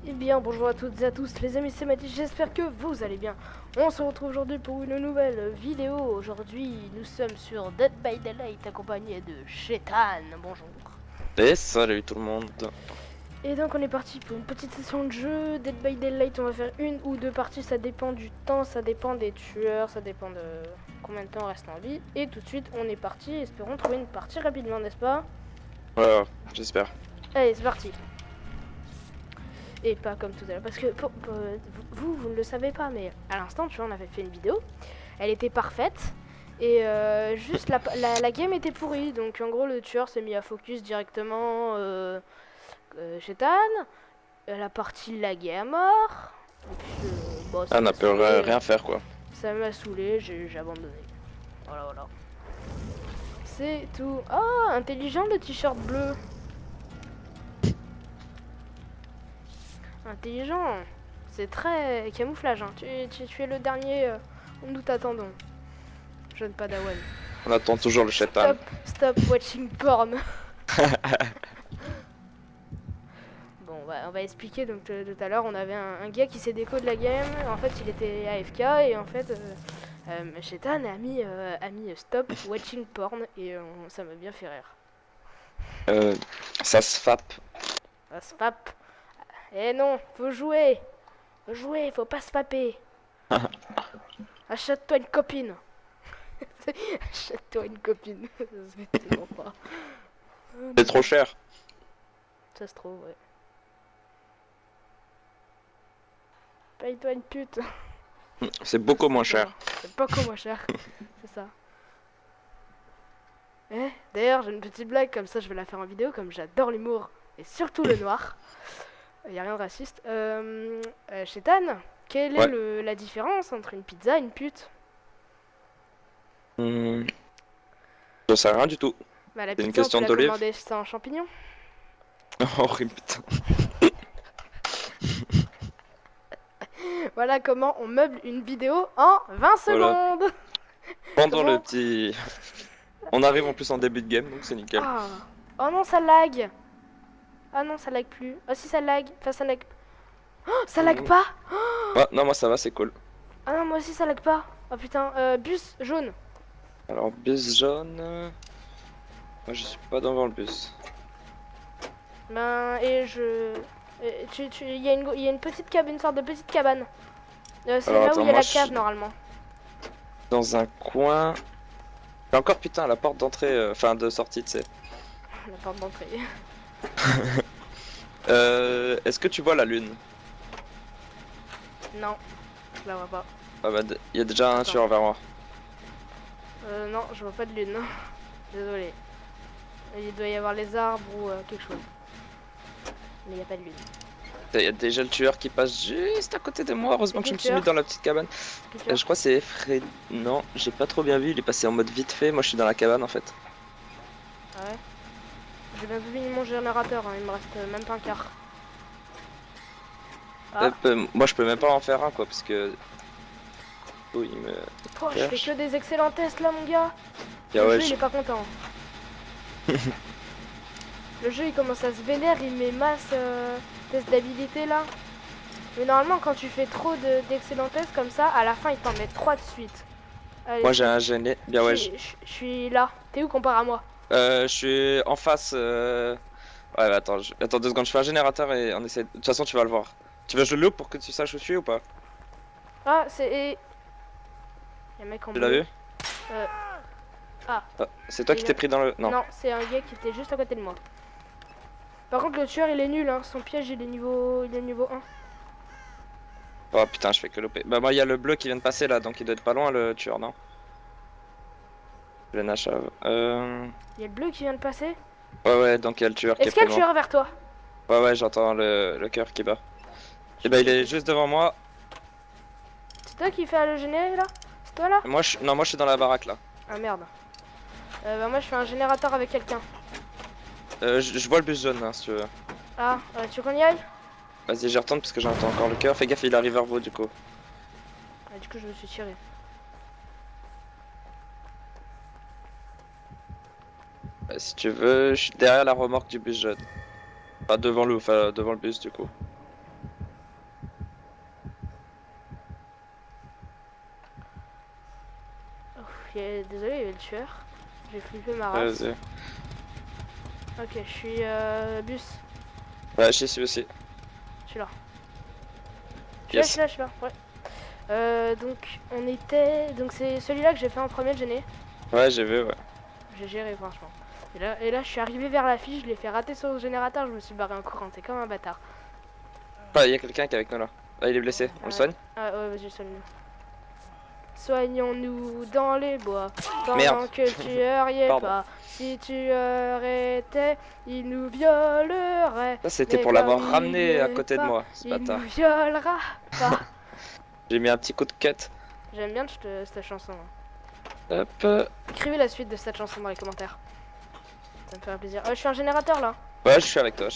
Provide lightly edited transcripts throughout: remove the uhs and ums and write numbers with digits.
Eh bien, bonjour à toutes et à tous les amis, c'est Mathis, j'espère que vous allez bien. On se retrouve aujourd'hui pour une nouvelle vidéo. Aujourd'hui, nous sommes sur Dead by Daylight accompagné de Shetan. Bonjour. Et salut tout le monde. Et donc on est parti pour une petite session de jeu. Dead by Daylight, on va faire une ou deux parties, ça dépend du temps, ça dépend des tueurs, ça dépend de combien de temps on reste en vie. Et tout de suite, on est parti, espérons trouver une partie rapidement, n'est-ce pas? Voilà, j'espère. Allez, c'est parti. Et pas comme tout à l'heure, parce que vous ne le savez pas, mais à l'instant, tu vois, on avait fait une vidéo, elle était parfaite, et juste la game était pourrie, donc en gros le tueur s'est mis à focus directement chez Tan, la partie laguée à mort, et puis bon, ça Ah, on m'a a pu saoulé, rien faire quoi. ça m'a saoulé, j'ai abandonné. Voilà, voilà. C'est tout. Oh, intelligent le t-shirt bleu. Intelligent. C'est très camouflage. Hein. Tu es le dernier où nous t'attendons. Jeune Padawan. On attend toujours le chétan. Stop watching porn. Bon, on va expliquer. Donc tout à l'heure, on avait un gars qui s'est déco de la game. En fait, il était AFK et en fait, Shetan a mis stop watching porn et ça m'a bien fait rire. Ça se fappe. Ça se fappe. Eh non, faut jouer. Faut jouer, faut pas se faper. Achète-toi une copine. Achète-toi une copine. Ça se fait tellement pas. C'est trop cher. Ça se trouve, ouais. Paye-toi une pute. C'est beaucoup moins cher. C'est beaucoup moins cher. C'est ça. Eh, d'ailleurs, j'ai une petite blague, comme ça je vais la faire en vidéo, comme j'adore l'humour. Et surtout le noir. Y a rien de raciste. Shetan, quelle est la différence entre une pizza et une pute? Ça sert à rien du tout. Bah la C'est une pizza, question on peut la d'olive. commander sans champignons. Oh putain. Voilà comment on meuble une vidéo en 20 secondes. Voilà. Pendant Comment le petit... On arrive en plus en début de game, donc c'est nickel. Ah. Oh non, ça lag. Ah non, ça lag plus. Oh si, ça lag. Enfin, ça lag. Oh, ça lag pas. Ouais, non, moi ça va, c'est cool. Ah non, moi aussi, ça lag pas. Oh putain, bus jaune. Alors, bus jaune... Moi je suis pas devant le bus. Ben, et je... Il y a une petite cabane, une sorte de petite cabane. C'est Alors, là attends, où il y a moi, la je cave, suis normalement. dans un coin... Et encore putain, la porte d'entrée, enfin de sortie, tu sais. La porte d'entrée. Est-ce que tu vois la lune? Non, je la vois pas. Ah bah, il y a déjà un tueur vers moi. Non, je vois pas de lune. Désolé. Il doit y avoir les arbres ou quelque chose. Mais il n'y a pas de lune. Il y a déjà le tueur qui passe juste à côté de moi. Heureusement que je me suis mis dans la petite cabane. Je crois que c'est Fred. Non, j'ai pas trop bien vu. Il est passé en mode vite fait. Moi, je suis dans la cabane en fait. Ah ouais. J'ai bientôt fini mon générateur. Hein. Il me reste même pas un quart. Ah. Moi, je peux même pas en faire un quoi, parce que. Oh, il me. Oh, je fais que des excellents tests là, mon gars. Le jeu, il est pas content. Le jeu, il commence à se vénère. Il met masse tests d'habilité là. Mais normalement, quand tu fais trop d'excellents tests comme ça, à la fin, il t'en met 3 de suite. Allez, moi, j'ai un gêné. Bien ouais. Je suis là. T'es où comparé à moi? Je suis en face. Ouais, bah, attends, attends 2 secondes. Je fais un générateur et on essaie. De toute façon, tu vas le voir. Tu veux que je le loupe pour que tu saches où je suis ou pas? Ah, c'est. Y'a un mec en bleu. Tu l'as vu? Ah. C'est toi qui t'es pris dans le. Non. Non, c'est un gars qui était juste à côté de moi. Par contre, le tueur il est nul, hein. Son piège il est niveau 1. Oh putain, je fais que louper. Bah, moi, il y a le bleu qui vient de passer là, donc il doit être pas loin le tueur, non? Le Nachave. Il y a le bleu qui vient de passer. Ouais, donc il y a le tueur qui est Est-ce qu'il y a très le loin. tueur vers toi? Ouais, j'entends le cœur qui bat. Et bah, il est juste devant moi. C'est toi qui fais le généré là? C'est toi là? Non, moi je suis dans la baraque là. Ah merde. Bah, moi je fais un générateur avec quelqu'un. Je vois le bus jaune là, si tu veux. Ah, tu veux qu'on y aille? Vas-y, j'y retourne parce que j'entends encore le cœur. Fais gaffe, il arrive vers vous du coup. Ah, du coup, je me suis tiré. Si tu veux, je suis derrière la remorque du bus jaune. Enfin, devant le bus du coup. Désolé, il y avait le tueur. J'ai flippé ma race. Vas-y. Ok, je suis bus. Ouais, je suis aussi. Je suis là. Yes. Je suis là. Ouais. Donc on était. Donc c'est celui-là que j'ai fait en premier de gêner. Ouais, j'ai vu, ouais. J'ai géré franchement. Et là je suis arrivé vers la fille, je l'ai fait rater sur le générateur, je me suis barré en courant, c'est comme un bâtard. Ah, il y a quelqu'un qui est avec nous là. Ah, il est blessé, on le soigne? Ah ouais, vas-y, soigne-nous. Soignons-nous dans les bois, pendant Merde. que le tueur y est pas. Si tueur était, il nous violerait. Ça, c'était Mais pour l'avoir comme ramené il à est côté de pas, moi, ce il bâtard. nous violera pas. J'ai mis un petit coup de cut. J'aime bien cette chanson. Hop. Écrivez la suite de cette chanson dans les commentaires. Ça me ferait plaisir. Je suis un générateur là. Ouais, je suis avec toi,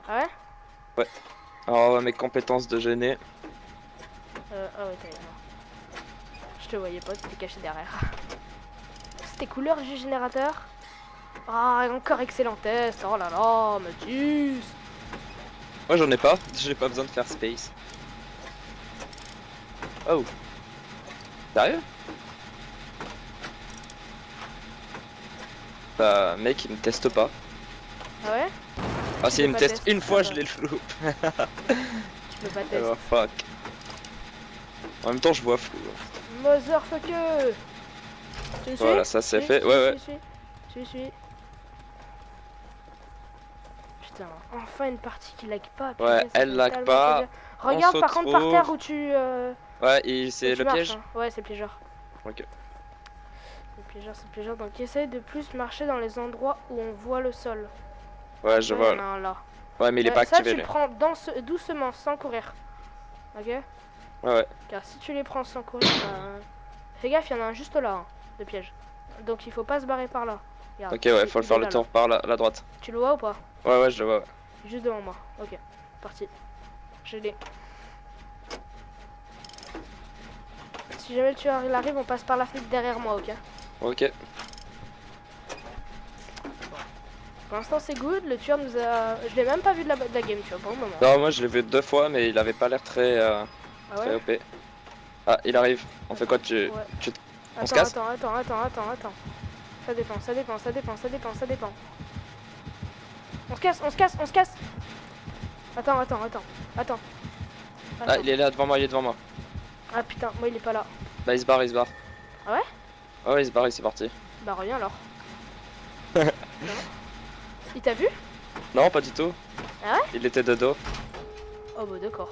Ah ouais? Ouais. Alors, mes compétences de gêner. Ah ouais, t'es là. Je te voyais pas, t'étais caché derrière. C'était couleur du générateur. Ah, encore excellent test. Oh là là, Mathis. Moi, j'en ai pas. J'ai pas besoin de faire space. Oh. Sérieux? Bah, mec, il me teste pas. Ah ouais? Ah, si, il me pas teste tester, une fois, ça je l'ai le loup. Tu peux pas tester. Oh, fuck. En même temps, je vois flou. Motherfucker. Tu me suis? Voilà, ça c'est fait. Ouais. Je suis. Putain, enfin une partie qui lag pas. Ouais, putain, ça elle fait lag tellement pas. plaisir. Regarde On par se contre par retrouve. terre où tu. Ouais, et c'est où tu le marches, piège. hein. Ouais, c'est le piégeur. Ok. C'est le piégeur. Donc essaye de plus marcher dans les endroits où on voit le sol. Ouais, je Ouais, vois. il y en a un là. Ouais, mais il est pas ça, activé tu lui. le prends doucement, sans courir. Ok? Ouais. Car si tu les prends sans courir, bah... Fais gaffe, il y en a un juste là, hein, de piège. Donc il faut pas se barrer par là. Regarde, Ok, ouais, faut le faire le là, tour par la droite. Tu le vois ou pas? Ouais, je le vois. Ouais. Juste devant moi. Ok, parti. Je l'ai. Si jamais le tueur il arrive, on passe par la fenêtre derrière moi, ok? Ok. Pour l'instant c'est good, le tueur nous a... Je l'ai même pas vu de la game, tu vois, pour le moment. Non, moi je l'ai vu 2 fois, mais il avait pas l'air très, Ah très ouais? OP. Ah, il arrive. On fait quoi? Ouais. On se casse? Attends. Ça dépend. On se casse. Attends. Ah, il est là devant moi, Ah putain, moi il est pas là. Bah, il se barre. Ah ouais? Ah ouais, il se barre, c'est parti. Bah reviens alors. Non. Il t'a vu? Non, pas du tout. Ah ouais? Il était de dos. Oh bah d'accord.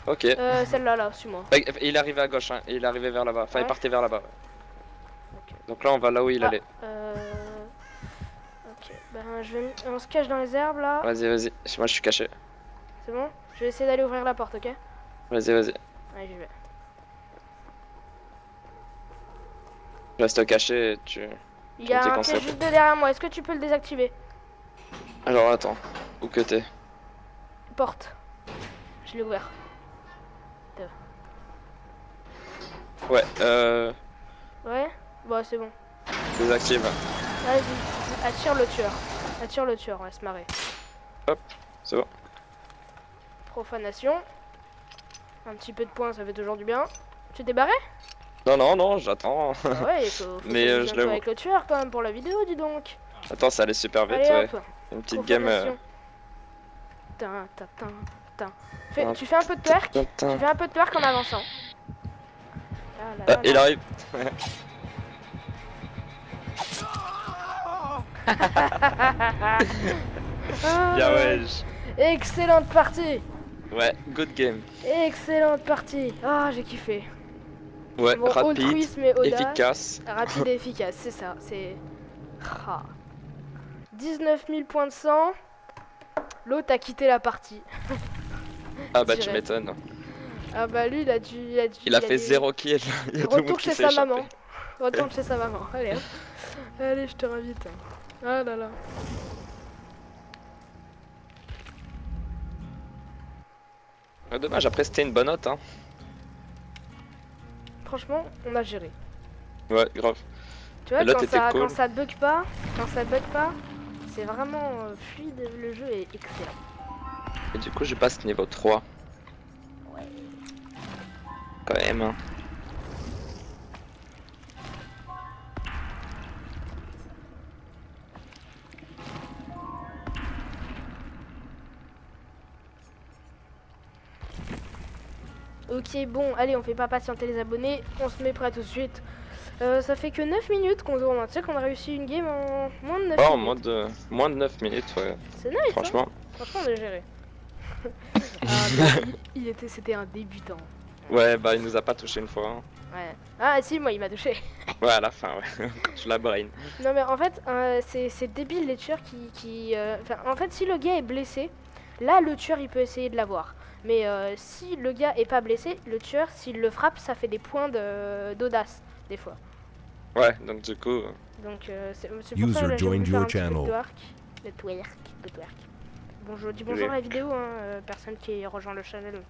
Ok. Celle-là, là, suis-moi. Bah, il est arrivé à gauche, hein. Il est arrivé vers là-bas. Enfin, Ouais. il partait vers là-bas. Ouais. Ok. Donc là, on va là où il allait. Ok, ben on se cache dans les herbes là. Vas-y. Moi, je suis caché. C'est bon? Je vais essayer d'aller ouvrir la porte, ok? Vas-y. Allez, j'y vais. Je reste caché et tu... Il y a un piège juste derrière moi, est-ce que tu peux le désactiver? Alors, attends. Où que t'es? Porte. Je l'ai ouvert. Ouais, Ouais? Bon, c'est bon. désactive. Vas-y, attire le tueur, on va se marrer. Hop, c'est bon. Profanation. Un petit peu de points, ça fait toujours du bien. Tu t'es barré? Non, j'attends. Ah ouais, il faut Mais je l'avoue. avec le tueur quand même pour la vidéo, dis donc. Attends, ça allait super vite, Allez, ouais. hop. Une petite game. Tu fais un peu de twerk. Tu fais un peu de twerk en avançant. Il arrive. Bien ouais. Excellente partie. Ouais, good game. Excellente partie. Ah, j'ai kiffé. Ouais, bon, rapide, mais efficace. Rapide et efficace, c'est ça. C'est 19 000 points de sang. L'autre a quitté la partie. Ah bah tu m'étonnes. Ah bah lui il a dû... Il a fait 0 kill. Retourne chez sa maman. Retourne chez sa maman. Allez hop. Allez, je te réinvite. Ah là là. Dommage, après c'était une bonne note hein. Franchement, on a géré. Ouais, grave. Tu vois, cool. quand ça bug pas, c'est vraiment fluide, le jeu est excellent. Et du coup je passe niveau 3. Ouais. Quand même hein. Ok, bon, allez, on fait pas patienter les abonnés, on se met prêt tout de suite. Ça fait que 9 minutes qu'on tourne, tu sais qu'on a réussi une game en moins de 9 minutes. En moins de 9 minutes, ouais. C'est nice, franchement. Hein, franchement, on a géré. C'était un débutant. Ouais, bah il nous a pas touché une fois. Hein. Ouais. Ah si, moi il m'a touché. Ouais, à la fin, ouais. Je la brain. Non mais en fait, c'est débile les tueurs qui... en fait, si le gars est blessé, là le tueur il peut essayer de l'avoir. Mais si le gars est pas blessé, le tueur, s'il le frappe, ça fait des points d'audace, des fois. Ouais, donc du coup... Donc c'est pour ça que là, j'ai voulu faire un petit peu de twerk. Bonjour, dis bonjour à la vidéo, hein, personne qui rejoint le channel.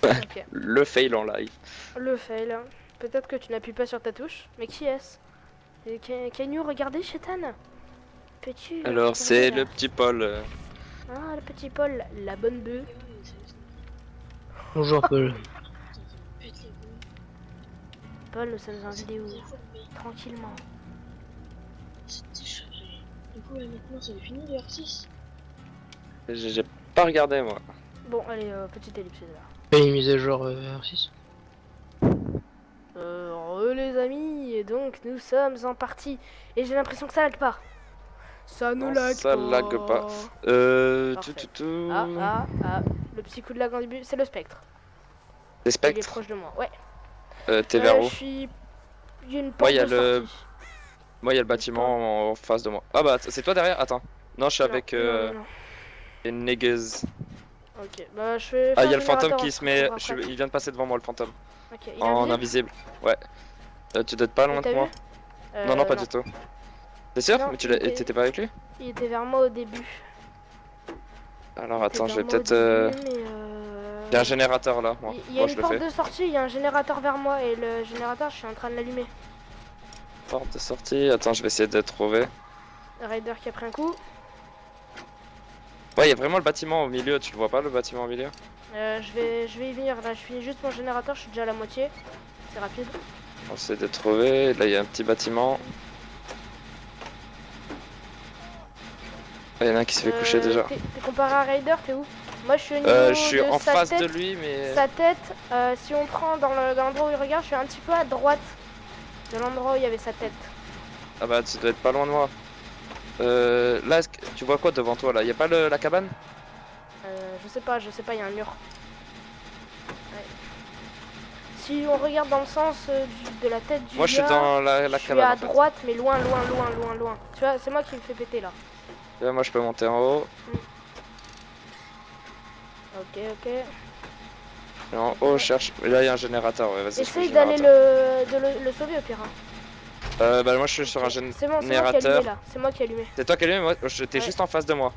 Okay. Le fail en live. Le fail. Peut-être que tu n'appuies pas sur ta touche. Mais qui est-ce? Can you regarder, Chétan? Peux-tu... Alors c'est le petit Paul. Ah, le petit Paul, la bonne bœuf. Bonjour Paul. Paul, nous sommes en vidéo. Tranquillement. Du coup, maintenant c'est fini le R6. J'ai pas regardé moi. Bon, allez, petite ellipse là. Et une mise à jour R6. Les amis, et donc nous sommes en partie. Et j'ai l'impression que ça lag pas. Ça ne lag pas. Ça lag pas. Le petit coup de lag en début, c'est le spectre. Les spectres. Il est proche de moi, ouais. T'es vers où? Il y a une porte de sortie. Moi, il y a le bâtiment en face de moi. Ah bah, c'est toi derrière? Attends. Non, je suis avec les niggas. Ok, bah je fais. Ah, il y a le fantôme qui se met. Il vient de passer devant moi, le fantôme. Ok, en invisible. Ouais. Tu dois être pas loin de moi? Non, pas du tout. T'es sûr? Mais t'étais pas avec lui? Il était vers moi au début. Alors attends, je vais peut-être. Il y a un générateur là. Il y a une porte de sortie, il y a un générateur vers moi et le générateur, je suis en train de l'allumer. Porte de sortie, attends, je vais essayer de trouver. Raider qui a pris un coup. Ouais, il y a vraiment le bâtiment au milieu, tu le vois pas le bâtiment au milieu? Je vais y venir, là je finis juste mon générateur, je suis déjà à la moitié. C'est rapide. On essaie de trouver, là il y a un petit bâtiment. Il y en a un qui se fait coucher déjà. T'es comparé à Raider, t'es où? Moi je suis au niveau je suis en face de lui mais... Sa tête, si on prend dans l'endroit où il regarde, je suis un petit peu à droite de l'endroit où il y avait sa tête. Ah bah tu dois être pas loin de moi. Là, tu vois quoi devant toi là? Y a pas la cabane? Je sais pas, il y a un mur. Ouais. Si on regarde dans le sens de la tête du moi je suis dans la cabane. Je suis à droite mais loin. Tu vois, c'est moi qui me fais péter là. Là, moi je peux monter en haut. Ok. Et en haut, je cherche. Là, il y a un générateur. Ouais, vas-y. Essaye d'aller le sauver au pire. Bah, moi je suis sur un générateur. C'est moi qui ai allumé. C'est toi qui as allumé? Moi, j'étais juste en face de moi.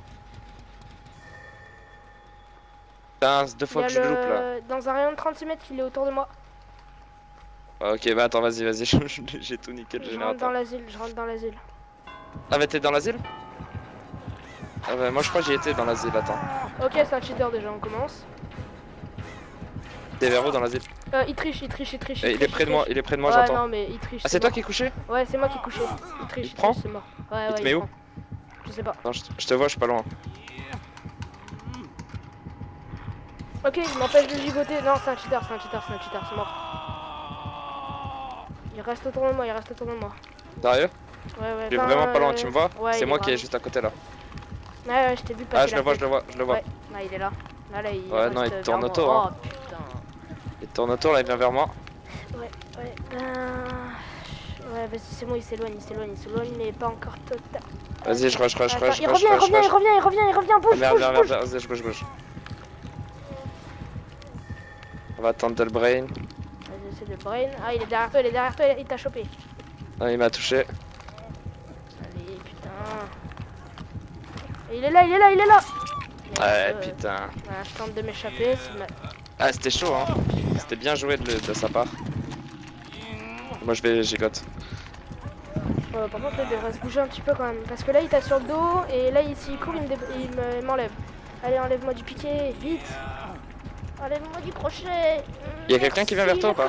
Putain, 2 fois que je loupe là. Dans un rayon de 36 mètres, il est autour de moi. Ok, bah attends, vas-y, j'ai tout niqué le générateur. Je rentre dans l'asile. Ah, bah t'es dans l'asile? Ah, bah moi je crois que j'y étais dans l'asile, attends. Ok, c'est un cheater déjà, on commence. T'es vers où dans l'asile? Il triche. Il est près de moi, j'entends. Non, mais il triche. Ah, c'est toi qui es couché? Ouais, c'est moi qui est couché. Il triche, c'est mort. Ouais, il te met où? Je sais pas. Non, je te vois, je suis pas loin. Ok, il m'empêche de gigoter. Non, c'est un cheater, c'est mort. Il reste autour de moi. Sérieux? Ouais. Il est vraiment pas loin, tu me vois? C'est moi qui est juste à côté là. Ouais, je t'ai vu passer. Ah, je le vois. Ouais, là, il est là. Il ouais, non, il tourne autour. Oh putain. Il tourne autour là, il vient vers moi. Ouais, vas-y, c'est bon, il s'éloigne, mais pas encore total. Vas-y, je rush. Il revient, bouge. Viens, vas-y, je bouge. On va attendre Delbrain. Vas-y, c'est Delbrain. Ah, il est derrière toi, il t'a chopé. Ah, il m'a touché. Allez, putain. Il est là. Ouais, putain. Voilà, je tente de m'échapper. Ah, c'était chaud, hein. C'était bien joué de sa part. Moi, je vais gigote. Par contre, il devrait se bouger un petit peu quand même. Parce que là, il t'a sur le dos. Et là, s'il court, il m'enlève. Allez, enlève-moi du piqué, vite. Enlève-moi du crochet. Il y a quelqu'un qui vient vers toi ou pas?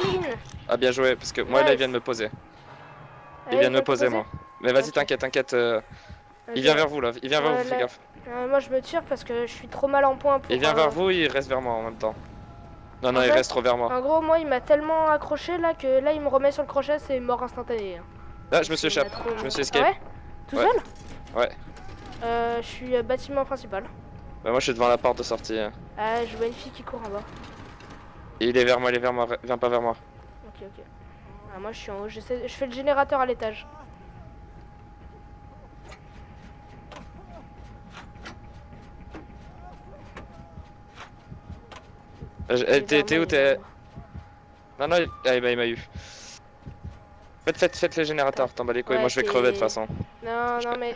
Ah, bien joué, parce que moi, là, il vient de me poser. Il vient de me poser, moi. Mais vas-y, t'inquiète. Il vient vers vous là, il vient vers vous, fais gaffe. Moi je me tire parce que je suis trop mal en point pour... Il vient vers vous, il reste vers moi en même temps. Non, non, il reste trop vers moi. En gros, moi il m'a tellement accroché là que là il me remet sur le crochet, c'est mort instantané. Là, je me suis échappé, je me suis escape. Ah ouais? Tout seul? Ouais. Je suis bâtiment principal. Bah, moi je suis devant la porte de sortie. Ah, je vois une fille qui court en bas. Il est vers moi, viens pas vers moi. Ok, ok. Ah, moi je suis en haut, je fais le générateur à l'étage. T'es où t'es? Non, non, il m'a eu. Faites les générateurs, t'en bats les couilles, moi je vais crever de toute façon. Non, non, mais.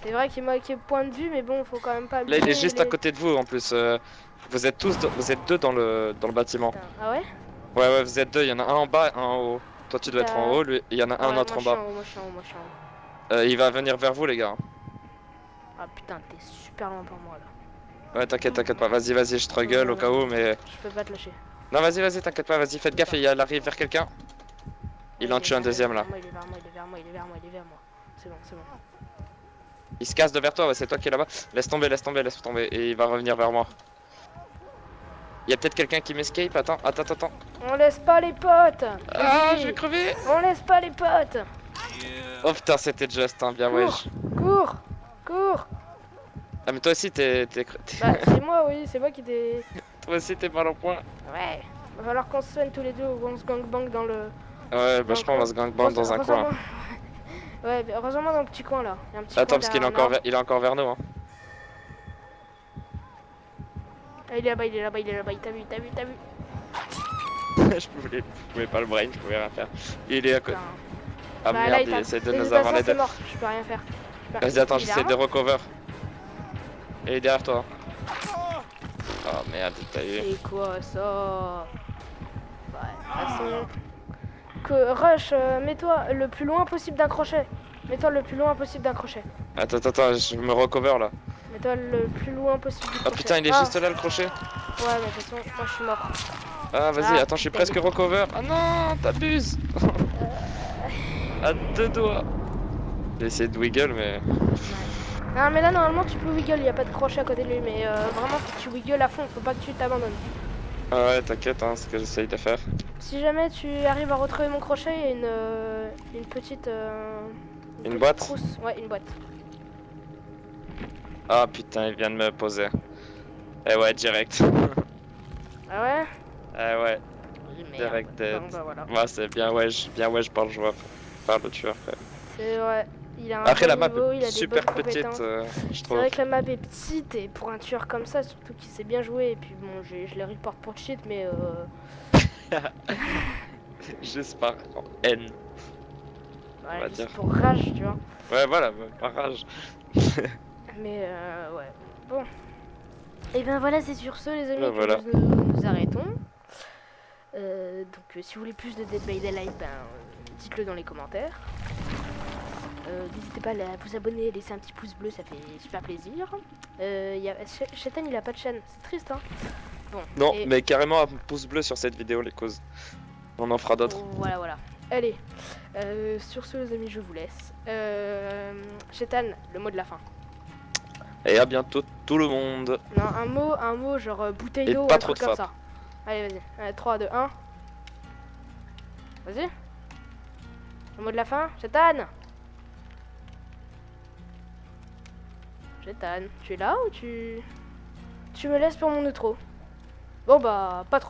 C'est vrai qu'il manque point de vue, mais bon, faut quand même pas. Là, il est juste à côté de vous en plus. Vous êtes deux dans le bâtiment. Putain. Ah ouais? Ouais, ouais, vous êtes deux, il y en a un en bas, un en haut. Toi, tu dois être en haut, lui, il y en a un autre en bas. Moi je suis en haut. Il va venir vers vous, les gars. Ah putain, t'es super loin pour moi là. Ouais, t'inquiète pas, vas-y, je struggle au cas où, mais. Je peux pas te lâcher. Non, vas-y, t'inquiète pas, vas-y, faites gaffe, il arrive vers quelqu'un. Il en tue un deuxième là. Il est vers moi. C'est bon. Il se casse de vers toi, ouais, c'est toi qui est là-bas. Laisse tomber, et il va revenir vers moi. Il y a peut-être quelqu'un qui m'escape, attends. On laisse pas les potes. Ah, je vais crever. On laisse pas les potes. Oh putain, c'était juste, hein, bien wesh. Cours. Ah mais toi aussi t'es... Bah c'est moi, oui, c'est moi qui t'ai... Toi aussi t'es mal en point. Ouais, va falloir qu'on se soigne tous les deux ou on se gangbang dans le... Ouais, bah je pense qu'on va se gangbang dans un coin. Ouais, heureusement dans le petit coin là. Il y a un petit Attends, coin parce qu'il est encore vers nous. Hein. Ah, il est là-bas, il t'a vu. Je pouvais pas le brain, je pouvais rien faire. Il est à côté. Ah bah, merde, il essaie de nous avoir les deux. mort, je peux rien faire. Vas-y, attends, j'essaie de recover. Et il est derrière toi. Oh merde, t'as eu. C'est quoi ça? Ouais, de toute façon... Rush, mets-toi le plus loin possible d'un crochet. Attends, je me recover là. Mets-toi le plus loin possible du crochet. Oh putain, il est juste là le crochet. Ouais, mais de toute façon, moi je suis mort. Ah vas-y, attends, je suis presque recover. Ah non, t'abuses. À deux doigts. J'ai essayé de wiggle, mais... Non mais là normalement tu peux wiggle, il n'y a pas de crochet à côté de lui, mais vraiment faut que tu wiggles à fond, faut pas que tu t'abandonnes. Ah ouais, t'inquiète, hein, c'est ce que j'essaye de faire. Si jamais tu arrives à retrouver mon crochet, il y a une petite... Une boîte? Trousse. Ouais, une boîte. Ah putain, il vient de me poser. Eh ouais, direct. Ah ouais? Eh ouais, Merde. direct dead. Bon, bah, voilà. Moi c'est bien wesh par le joueur, par le tueur. C'est vrai. Il a un Après bon la map niveau, il a est des super bonnes petite, compétences. je C'est trouve. vrai que la map est petite et pour un tueur comme ça, surtout qu'il sait bien jouer, et puis bon, je les report pour cheat, mais Juste par haine. ouais, va juste dire. pour rage, tu vois. Ouais, voilà, par rage. Mais ouais. Bon. Et ben voilà, c'est sur ce, les amis, Ben que voilà. nous arrêtons. Donc, si vous voulez plus de Dead by Daylight, ben, dites-le dans les commentaires. N'hésitez pas à vous abonner, laisser un petit pouce bleu, ça fait super plaisir. Chetan, il a pas de chaîne, c'est triste, hein. Bon. Non, mais carrément un pouce bleu sur cette vidéo, les causes. On en fera d'autres. Voilà. Allez, sur ce, les amis, je vous laisse. Chetan, le mot de la fin. Et à bientôt tout le monde. Non, un mot genre bouteille Et d'eau ou pas un trop truc de comme frappe. ça. Allez, vas-y. Allez, 3, 2, 1. Vas-y. Le mot de la fin, Chetan. Chetan, tu es là ou tu me laisses pour mon outro? Bon bah, pas trop.